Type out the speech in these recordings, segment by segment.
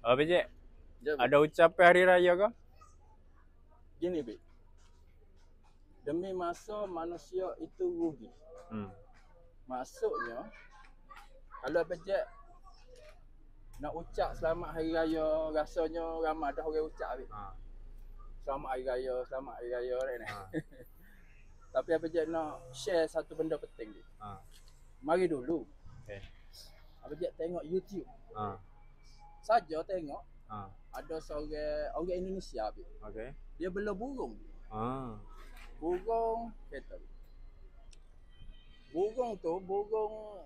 Apa Cik? Jom. Ada ucapan hari raya ke? Gini, Bik. Demi masa manusia itu rugi. Maksudnya, kalau Bejek nak ucap selamat hari raya, rasanya ramai dah orang ucap, Bik. Selamat hari raya, selamat hari raya ni. Tapi Bejek nak share satu benda penting, Bik. Mari dulu. Okay. Bejek tengok YouTube. Saja tengok. Ada seorang orang Indonesia, Bik. Okay. Dia bela burung. Burung kereta. Burung tu burung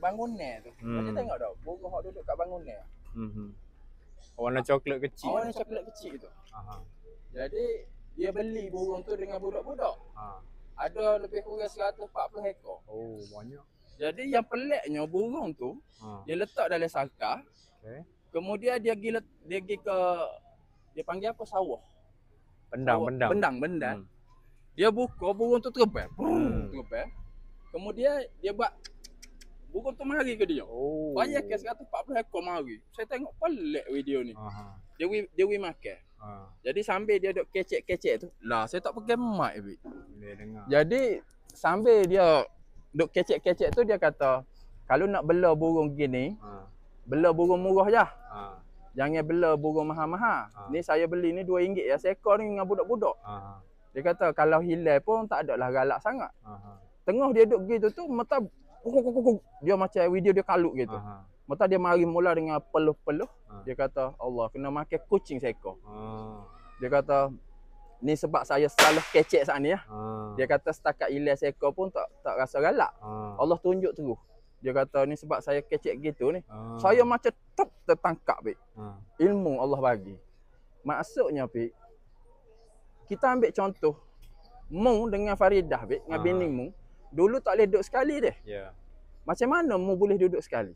bangunan tu. Macam tengok tak? Burung hok duduk kat bangunan. Warna coklat kecil. Warna coklat kecil tu. Jadi dia beli burung tu dengan budak-budak. Ada lebih kurang 140 ekor. Oh, banyak. Jadi yang peliknya burung tu dia letak dalam sangkar. Okay. Kemudian dia pergi ke dia panggil apa, sawah. Bendang. Dia buka burung tu terbang. Terbang. Kemudian dia buat burung tu mari ke dia. Banyak ke 140 ekor mari. Saya tengok pelik video ni. Dia makan. Jadi sambil dia duk kecek-kecek tu. Lah saya tak pakai mic, Bik. Jadi sambil dia duk kecek-kecek tu dia kata, kalau nak bela burung gini, bela burung murah je. Jangan bela burung mahal-mahal. Ni saya beli ni RM2 ya seekor ni dengan budak-budak. Dia kata kalau hilang pun tak adalah galak sangat. Tengah dia duduk gitu tu mata dia macam video dia kalut gitu. Mata dia mari mula dengan peluh-peluh. Dia kata Allah kena makan kucing seekor. Dia kata ni sebab saya salah kecek saat ni ya. Dia kata setakat hilang seekor pun tak rasa galak. Allah tunjuk terus. Dia kata ni sebab saya kecek gitu ni. Saya macam tertangkap, Bik. Ilmu Allah bagi. Maksudnya, Bik, kita ambil contoh mu dengan Faridah, Bik, dengan bini mu. Dulu tak boleh duduk sekali deh. Macam mana mu boleh duduk sekali?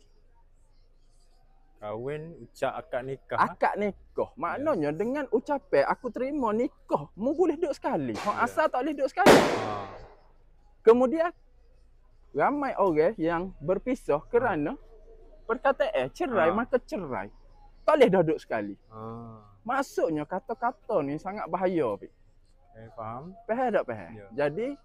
Kahwin, ucap akad nikah. Akad nikah. Maknanya dengan ucapan aku terima nikah, mu boleh duduk sekali. Asal tak boleh duduk sekali. Kemudian ramai orang yang berpisah kerana perkataan cerai maka cerai. Tak boleh dah duduk sekali. Maksudnya kata-kata ni sangat bahaya, Bik. Faham? Faham tak faham? Jadi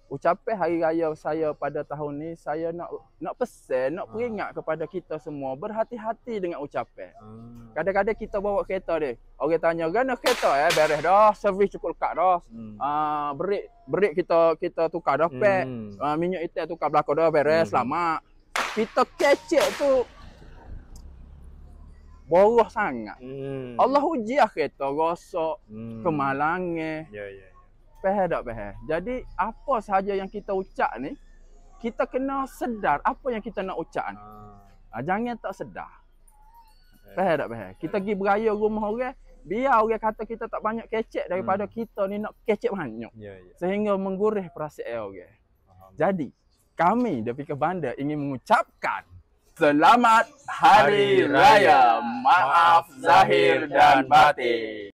ucapan hari raya saya pada tahun ni, saya nak pesan, nak peringat kepada kita semua berhati-hati dengan ucapan. Kadang-kadang kita bawa kereta dia. Orang tanya, "Gana kereta beres dah, servis cukup lekat dah. Break kita tukar dah pack. Minyak hitam tukar belakang dah beres, selamat." Kita kecek tu boros sangat. Allah ujiah kereta rosak, kemalangan. Faham tak faham? Jadi apa sahaja yang kita ucap ni, kita kena sedar apa yang kita nak ucap ni. Jangan tak sedar. Faham tak faham? Kita pergi beraya rumah orang, biar orang kata kita tak banyak kecek daripada kita ni nak kecek banyak. Sehingga menggurih perasaan orang. Jadi, kami dari Fikir Bandar ingin mengucapkan Selamat Hari Raya. Maaf zahir dan batin.